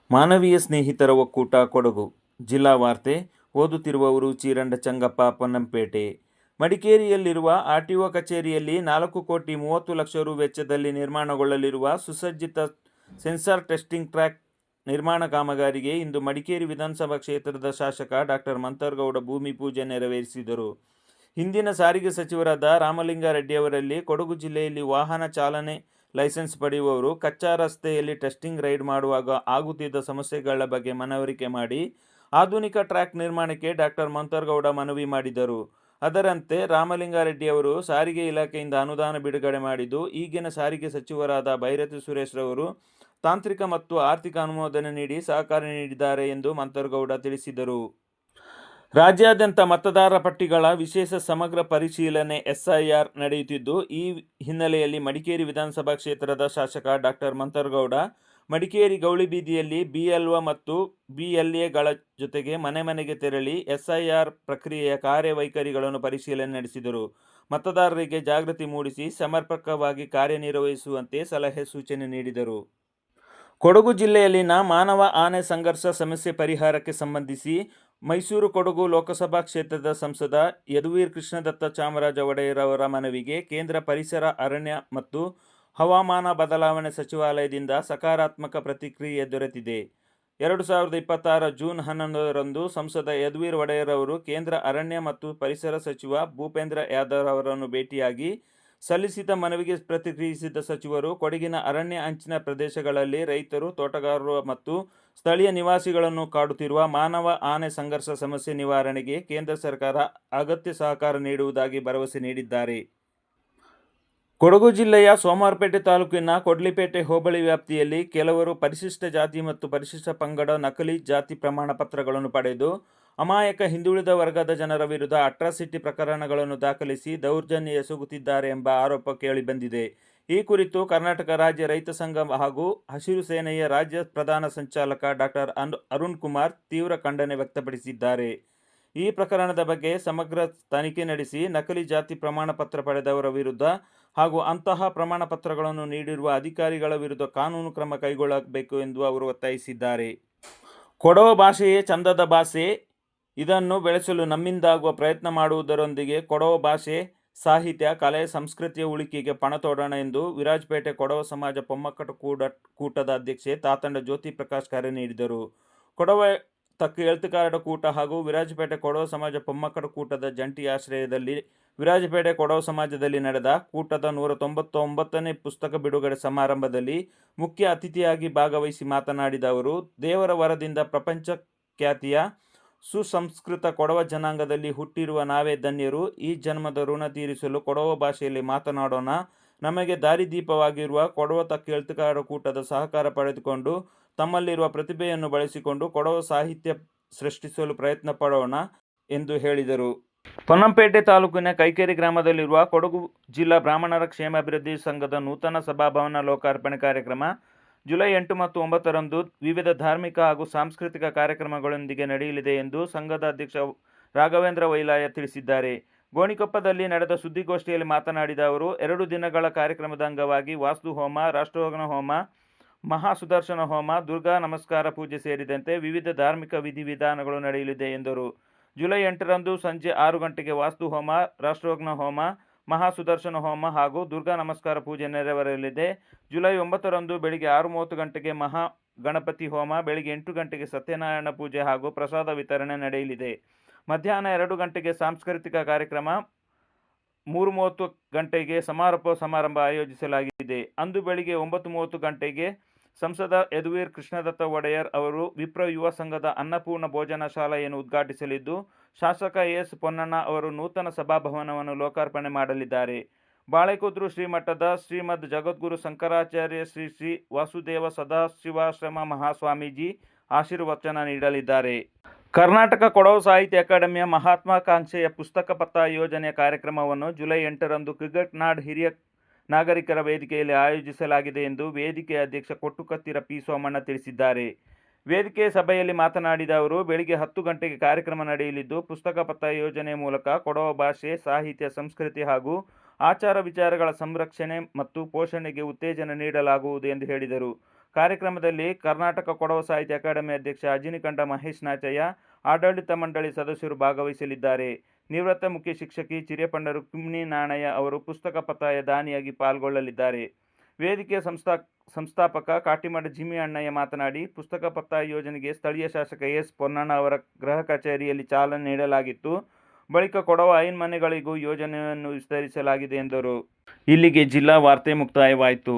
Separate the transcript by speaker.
Speaker 1: ಮಾನವೀಯ ಸ್ನೇಹಿತರ ಒಕ್ಕೂಟ ಕೊಡಗು ಜಿಲ್ಲಾ ವಾರ್ತೆ ಓದುತ್ತಿರುವವರು ಚೀರಂಡ ಚಂಗಪ್ಪ ಪೊನ್ನಂಪೇಟೆ. ಮಡಿಕೇರಿಯಲ್ಲಿರುವ ಆರ್ಟಿಒ ಕಚೇರಿಯಲ್ಲಿ 4,30,00,000 ರು ವೆಚ್ಚದಲ್ಲಿ ನಿರ್ಮಾಣಗೊಳ್ಳಲಿರುವ ಸುಸಜ್ಜಿತ ಸೆನ್ಸಾರ್ ಟೆಸ್ಟಿಂಗ್ ಟ್ರ್ಯಾಕ್ ನಿರ್ಮಾಣ ಕಾಮಗಾರಿಗೆ ಇಂದು ಮಡಿಕೇರಿ ವಿಧಾನಸಭಾ ಕ್ಷೇತ್ರದ ಶಾಸಕ ಡಾಕ್ಟರ್ ಮಂಥರ್ಗೌಡ ಭೂಮಿ ಪೂಜೆ ನೆರವೇರಿಸಿದರು. ಹಿಂದಿನ ಸಾರಿಗೆ ಸಚಿವರಾದ ರಾಮಲಿಂಗಾರೆಡ್ಡಿಯವರಲ್ಲಿ ಕೊಡಗು ಜಿಲ್ಲೆಯಲ್ಲಿ ವಾಹನ ಚಾಲನೆ ಲೈಸೆನ್ಸ್ ಪಡೆಯುವವರು ಕಚ್ಚಾ ರಸ್ತೆಯಲ್ಲಿ ಟೆಸ್ಟಿಂಗ್ ರೈಡ್ ಮಾಡುವಾಗ ಆಗುತ್ತಿದ್ದ ಸಮಸ್ಯೆಗಳ ಬಗ್ಗೆ ಮನವರಿಕೆ ಮಾಡಿ ಆಧುನಿಕ ಟ್ರ್ಯಾಕ್ ನಿರ್ಮಾಣಕ್ಕೆ ಡಾಕ್ಟರ್ ಮಂಥರ್ಗೌಡ ಮನವಿ ಮಾಡಿದರು. ಅದರಂತೆ ರಾಮಲಿಂಗಾರೆಡ್ಡಿಯವರು ಸಾರಿಗೆ ಇಲಾಖೆಯಿಂದ ಅನುದಾನ ಬಿಡುಗಡೆ ಮಾಡಿದ್ದು, ಈಗಿನ ಸಾರಿಗೆ ಸಚಿವರಾದ ಭೈರತಿ ಸುರೇಶ್ ರವರು ತಾಂತ್ರಿಕ ಮತ್ತು ಆರ್ಥಿಕ ಅನುಮೋದನೆ ನೀಡಿ ಸಹಕಾರ ನೀಡಿದ್ದಾರೆ ಎಂದು ಮಂಥರ್ಗೌಡ ತಿಳಿಸಿದರು. ರಾಜ್ಯಾದ್ಯಂತ ಮತದಾರರ ಪಟ್ಟಿಗಳ ವಿಶೇಷ ಸಮಗ್ರ ಪರಿಶೀಲನೆ SIR ನಡೆಯುತ್ತಿದ್ದು, ಈ ಹಿನ್ನೆಲೆಯಲ್ಲಿ ಮಡಿಕೇರಿ ವಿಧಾನಸಭಾ ಕ್ಷೇತ್ರದ ಶಾಸಕ ಡಾಕ್ಟರ್ ಮಂಥರ್ಗೌಡ ಮಡಿಕೇರಿ ಗೌಳಿಬೀದಿಯಲ್ಲಿ BLO ಮತ್ತು BLAಗಳ ಜೊತೆಗೆ ಮನೆ ಮನೆಗೆ ತೆರಳಿ SIR ಪ್ರಕ್ರಿಯೆಯ ಕಾರ್ಯವೈಖರಿಗಳನ್ನು ಪರಿಶೀಲನೆ ನಡೆಸಿದರು. ಮತದಾರರಿಗೆ ಜಾಗೃತಿ ಮೂಡಿಸಿ ಸಮರ್ಪಕವಾಗಿ ಕಾರ್ಯನಿರ್ವಹಿಸುವಂತೆ ಸಲಹೆ ಸೂಚನೆ ನೀಡಿದರು. ಕೊಡಗು ಜಿಲ್ಲೆಯಲ್ಲಿನ ಮಾನವ ಆನೆ ಸಂಘರ್ಷ ಸಮಸ್ಯೆ ಪರಿಹಾರಕ್ಕೆ ಸಂಬಂಧಿಸಿ ಮೈಸೂರು ಕೊಡಗು ಲೋಕಸಭಾ ಕ್ಷೇತ್ರದ ಸಂಸದ ಯದುವೀರ್ ಕೃಷ್ಣದತ್ತ ಚಾಮರಾಜ ಒಡೆಯರ್ ಅವರ ಮನವಿಗೆ ಕೇಂದ್ರ ಪರಿಸರ, ಅರಣ್ಯ ಮತ್ತು ಹವಾಮಾನ ಬದಲಾವಣೆ ಸಚಿವಾಲಯದಿಂದ ಸಕಾರಾತ್ಮಕ ಪ್ರತಿಕ್ರಿಯೆ ದೊರೆತಿದೆ. 2026 ಜೂನ್ 11ರಂದು ಸಂಸದ ಯದುವೀರ್ ಒಡೆಯರ್ ಅವರು ಕೇಂದ್ರ ಅರಣ್ಯ ಮತ್ತು ಪರಿಸರ ಸಚಿವ ಭೂಪೇಂದ್ರ ಯಾದವ್ ಅವರನ್ನು ಭೇಟಿಯಾಗಿ ಸಲ್ಲಿಸಿದ ಮನವಿಗೆ ಪ್ರತಿಕ್ರಿಯಿಸಿದ ಸಚಿವರು, ಕೊಡಗಿನ ಅರಣ್ಯ ಅಂಚಿನ ಪ್ರದೇಶಗಳಲ್ಲಿ ರೈತರು, ತೋಟಗಾರರು ಮತ್ತು ಸ್ಥಳೀಯ ನಿವಾಸಿಗಳನ್ನು ಕಾಡುತ್ತಿರುವ ಮಾನವ ಆನೆ ಸಂಘರ್ಷ ಸಮಸ್ಯೆ ನಿವಾರಣೆಗೆ ಕೇಂದ್ರ ಸರ್ಕಾರ ಅಗತ್ಯ ಸಹಕಾರ ನೀಡುವುದಾಗಿ ಭರವಸೆ ನೀಡಿದ್ದಾರೆ. ಕೊಡಗು ಜಿಲ್ಲೆಯ ಸೋಮವಾರಪೇಟೆ ತಾಲೂಕಿನ ಕೊಡ್ಲಿಪೇಟೆ ಹೋಬಳಿ ವ್ಯಾಪ್ತಿಯಲ್ಲಿ ಕೆಲವರು ಪರಿಶಿಷ್ಟ ಜಾತಿ ಮತ್ತು ಪರಿಶಿಷ್ಟ ಪಂಗಡ ನಕಲಿ ಜಾತಿ ಪ್ರಮಾಣ ಪತ್ರಗಳನ್ನು ಪಡೆದು ಅಮಾಯಕ ಹಿಂದುಳಿದ ವರ್ಗದ ಜನರ ವಿರುದ್ಧ ಅಟ್ರಾಸಿಟಿ ಪ್ರಕರಣಗಳನ್ನು ದಾಖಲಿಸಿ ದೌರ್ಜನ್ಯ ಎಸಗುತ್ತಿದ್ದಾರೆ ಎಂಬ ಆರೋಪ ಕೇಳಿಬಂದಿದೆ. ಈ ಕುರಿತು ಕರ್ನಾಟಕ ರಾಜ್ಯ ರೈತ ಸಂಘ ಹಾಗೂ ಹಸಿರು ಸೇನೆಯ ರಾಜ್ಯ ಪ್ರಧಾನ ಸಂಚಾಲಕ ಡಾಕ್ಟರ್ ಅರುಣ್ ಕುಮಾರ್ ತೀವ್ರ ಖಂಡನೆ ವ್ಯಕ್ತಪಡಿಸಿದ್ದಾರೆ. ಈ ಪ್ರಕರಣದ ಬಗ್ಗೆ ಸಮಗ್ರ ತನಿಖೆ ನಡೆಸಿ ನಕಲಿ ಜಾತಿ ಪ್ರಮಾಣ ಪತ್ರ ಪಡೆದವರ ವಿರುದ್ಧ ಹಾಗೂ ಅಂತಹ ಪ್ರಮಾಣ ಪತ್ರಗಳನ್ನು ನೀಡಿರುವ ಅಧಿಕಾರಿಗಳ ವಿರುದ್ಧ ಕಾನೂನು ಕ್ರಮ ಕೈಗೊಳ್ಳಬೇಕು ಎಂದು ಅವರು ಒತ್ತಾಯಿಸಿದ್ದಾರೆ. ಕೊಡವ ಭಾಷೆಯೇ ಚಂದದ ಭಾಷೆ. ಇದನ್ನು ಬೆಳೆಸಲು ನಮ್ಮಿಂದಾಗುವ ಪ್ರಯತ್ನ ಮಾಡುವುದರೊಂದಿಗೆ ಕೊಡವ ಭಾಷೆ, ಸಾಹಿತ್ಯ, ಕಲೆ, ಸಂಸ್ಕೃತಿಯ ಉಳಿಕೆಗೆ ಪಣ ತೊಡೋಣ ಎಂದು ವಿರಾಜಪೇಟೆ ಕೊಡವ ಸಮಾಜ ಪೊಮ್ಮಕ್ಕಟ ಕೂಟದ ಅಧ್ಯಕ್ಷೆ ತಾತಂಡ ಜ್ಯೋತಿ ಪ್ರಕಾಶ್ ಕರೆ ನೀಡಿದರು. ಕೊಡವ ತಕ್ಕ ಎಳ್ತುಗಾರರ ಕೂಟ ಹಾಗೂ ವಿರಾಜಪೇಟೆ ಕೊಡವ ಸಮಾಜ ಪೊಮ್ಮಕ್ಕಟ ಕೂಟದ ಜಂಟಿ ಆಶ್ರಯದಲ್ಲಿ ವಿರಾಜಪೇಟೆ ಕೊಡವ ಸಮಾಜದಲ್ಲಿ ನಡೆದ ಕೂಟದ 199ನೇ ಪುಸ್ತಕ ಬಿಡುಗಡೆ ಸಮಾರಂಭದಲ್ಲಿ ಮುಖ್ಯ ಅತಿಥಿಯಾಗಿ ಭಾಗವಹಿಸಿ ಮಾತನಾಡಿದ ಅವರು, ದೇವರ ವರದಿಂದ ಪ್ರಪಂಚ ಖ್ಯಾತಿಯ ಸುಸಂಸ್ಕೃತ ಕೊಡವ ಜನಾಂಗದಲ್ಲಿ ಹುಟ್ಟಿರುವ ನಾವೇ ಧನ್ಯರು. ಈ ಜನ್ಮದ ಋಣ ತೀರಿಸಲು ಕೊಡವ ಭಾಷೆಯಲ್ಲಿ ಮಾತನಾಡೋಣ. ನಮಗೆ ದಾರಿದೀಪವಾಗಿರುವ ಕೊಡವ ತಕ್ಕ ಎಳ್ತುಗಾರರ ಕೂಟದ ಸಹಕಾರ ಪಡೆದುಕೊಂಡು ತಮ್ಮಲ್ಲಿರುವ ಪ್ರತಿಭೆಯನ್ನು ಬಳಸಿಕೊಂಡು ಕೊಡವ ಸಾಹಿತ್ಯ ಸೃಷ್ಟಿಸಲು ಪ್ರಯತ್ನ ಪಡೋಣ ಎಂದು ಹೇಳಿದರು. ಪೊನ್ನಂಪೇಟೆ ತಾಲೂಕಿನ ಕೈಕೇರಿ ಗ್ರಾಮದಲ್ಲಿರುವ ಕೊಡಗು ಜಿಲ್ಲಾ ಬ್ರಾಹ್ಮಣರ ಕ್ಷೇಮಾಭಿವೃದ್ಧಿ ಸಂಘದ ನೂತನ ಸಭಾಭವನ ಲೋಕಾರ್ಪಣೆ ಕಾರ್ಯಕ್ರಮ ಜುಲೈ 8 ಮತ್ತು 9ರಂದು ವಿವಿಧ ಧಾರ್ಮಿಕ ಹಾಗೂ ಸಾಂಸ್ಕೃತಿಕ ಕಾರ್ಯಕ್ರಮಗಳೊಂದಿಗೆ ನಡೆಯಲಿದೆ ಎಂದು ಸಂಘದ ಅಧ್ಯಕ್ಷ ರಾಘವೇಂದ್ರ ವೈಲಾಯ ತಿಳಿಸಿದ್ದಾರೆ. ಗೋಣಿಕೊಪ್ಪದಲ್ಲಿ ನಡೆದ ಸುದ್ದಿಗೋಷ್ಠಿಯಲ್ಲಿ ಮಾತನಾಡಿದ ಅವರು, 2 ದಿನಗಳ ಕಾರ್ಯಕ್ರಮದ ಅಂಗವಾಗಿ ವಾಸ್ತು ಹೋಮ, ರಾಷ್ಟ್ರೋಗಣ ಹೋಮ, ಮಹಾ ಸುದರ್ಶನ ಹೋಮ, ದುರ್ಗಾ ನಮಸ್ಕಾರ ಪೂಜೆ ಸೇರಿದಂತೆ ವಿವಿಧ ಧಾರ್ಮಿಕ ವಿಧಿವಿಧಾನಗಳು ನಡೆಯಲಿದೆ ಎಂದರು. ಜುಲೈ 8ರಂದು ಸಂಜೆ 6 ಗಂಟೆಗೆ ವಾಸ್ತು ಹೋಮ, ರಾಷ್ಟ್ರೋಗಣ ಹೋಮ, ಮಹಾ ಸುದರ್ಶನ ಹೋಮ ಹಾಗೂ ದುರ್ಗಾ ನಮಸ್ಕಾರ ಪೂಜೆ ನೆರವೇರಲಿದೆ. ಜುಲೈ 9ರಂದು ಬೆಳಿಗ್ಗೆ 6:30 ಗಂಟೆಗೆ ಮಹಾ ಗಣಪತಿ ಹೋಮ, ಬೆಳಿಗ್ಗೆ 8 ಗಂಟೆಗೆ ಸತ್ಯನಾರಾಯಣ ಪೂಜೆ ಹಾಗೂ ಪ್ರಸಾದ ವಿತರಣೆ ನಡೆಯಲಿದೆ. ಮಧ್ಯಾಹ್ನ 2 ಗಂಟೆಗೆ ಸಾಂಸ್ಕೃತಿಕ ಕಾರ್ಯಕ್ರಮ, 3:30 ಗಂಟೆಗೆ ಸಮಾರೋಪ ಸಮಾರಂಭ ಆಯೋಜಿಸಲಾಗಿದೆ. ಅಂದು ಬೆಳಿಗ್ಗೆ 9:30 ಗಂಟೆಗೆ ಸಂಸದ ಯದುವೀರ್ ಕೃಷ್ಣದತ್ತ ಒಡೆಯರ್ ಅವರು ವಿಪ್ರ ಯುವ ಸಂಘದ ಅನ್ನಪೂರ್ಣ ಭೋಜನ ಶಾಲೆಯನ್ನು ಉದ್ಘಾಟಿಸಲಿದ್ದು, ಶಾಸಕ ಎಸ್ ಪೊನ್ನಣ್ಣ ಅವರು ನೂತನ ಸಭಾಭವನವನ್ನು ಲೋಕಾರ್ಪಣೆ ಮಾಡಲಿದ್ದಾರೆ. ಬಾಳೆಕುದ್ರು ಶ್ರೀಮಠದ ಶ್ರೀಮದ್ ಜಗದ್ಗುರು ಶಂಕರಾಚಾರ್ಯ ಶ್ರೀ ಶ್ರೀ ವಾಸುದೇವ ಸದಾಶಿವಾಶ್ರಮ ಮಹಾಸ್ವಾಮೀಜಿ ಆಶೀರ್ವಚನ ನೀಡಲಿದ್ದಾರೆ. ಕರ್ನಾಟಕ ಕೊಡವ ಸಾಹಿತ್ಯ ಅಕಾಡೆಮಿಯ ಮಹತ್ವಾಕಾಂಕ್ಷೆಯ ಪುಸ್ತಕ ಪತ್ರ ಯೋಜನೆಯ ಕಾರ್ಯಕ್ರಮವನ್ನು ಜುಲೈ 8ರಂದು ಕ್ರಿಕೆಟ್ನಾಡ್ ಹಿರಿಯ ನಾಗರಿಕರ ವೇದಿಕೆಯಲ್ಲಿ ಆಯೋಜಿಸಲಾಗಿದೆ ಎಂದು ವೇದಿಕೆಯ ಅಧ್ಯಕ್ಷ ಕೊಟ್ಟುಕತ್ತಿರ ಪಿ ಸೋಮಣ್ಣ ತಿಳಿಸಿದ್ದಾರೆ. ವೇದಿಕೆ ಸಭೆಯಲ್ಲಿ ಮಾತನಾಡಿದ ಅವರು, ಬೆಳಿಗ್ಗೆ 10 ಗಂಟೆಗೆ ಕಾರ್ಯಕ್ರಮ ನಡೆಯಲಿದ್ದು, ಪುಸ್ತಕ ಪತ್ರ ಯೋಜನೆಯ ಮೂಲಕ ಕೊಡವ ಭಾಷೆ, ಸಾಹಿತ್ಯ, ಸಂಸ್ಕೃತಿ ಹಾಗೂ ಆಚಾರ ವಿಚಾರಗಳ ಸಂರಕ್ಷಣೆ ಮತ್ತು ಪೋಷಣೆಗೆ ಉತ್ತೇಜನ ನೀಡಲಾಗುವುದು ಎಂದು ಹೇಳಿದರು. ಕಾರ್ಯಕ್ರಮದಲ್ಲಿ ಕರ್ನಾಟಕ ಕೊಡವ ಸಾಹಿತ್ಯ ಅಕಾಡೆಮಿ ಅಧ್ಯಕ್ಷ ಅಜಿನಿಕಂಠ ಮಹೇಶ್ ನಾಚಯ್ಯ, ಆಡಳಿತ ಮಂಡಳಿ ಸದಸ್ಯರು ಭಾಗವಹಿಸಲಿದ್ದಾರೆ. ನಿವೃತ್ತ ಮುಖ್ಯ ಶಿಕ್ಷಕಿ ಚಿರೇಪಂಡ ರುಕ್ಮಿಣಿ ನಾಣಯ್ಯ ಅವರು ಪುಸ್ತಕ ಪತ್ತಾಯ ದಾನಿಯಾಗಿ ಪಾಲ್ಗೊಳ್ಳಲಿದ್ದಾರೆ. ವೇದಿಕೆಯ ಸಂಸ್ಥಾಪಕ ಕಾಟಿಮಠ ಜಿಮ್ಮಿ ಅಣ್ಣಯ್ಯ ಮಾತನಾಡಿ, ಪುಸ್ತಕ ಪತ್ತಾಯ ಯೋಜನೆಗೆ ಸ್ಥಳೀಯ ಶಾಸಕ ಎಸ್ ಪೊನ್ನಣ್ಣ ಅವರ ಗೃಹ ಕಚೇರಿಯಲ್ಲಿ ಚಾಲನೆ ನೀಡಲಾಗಿತ್ತು. ಬಳಿಕ ಕೊಡವ 5 ಮನೆಗಳಿಗೂ ಯೋಜನೆಯನ್ನು ವಿಸ್ತರಿಸಲಾಗಿದೆ ಎಂದರು. ಇಲ್ಲಿಗೆ ಜಿಲ್ಲಾ ವಾರ್ತೆ ಮುಕ್ತಾಯವಾಯಿತು.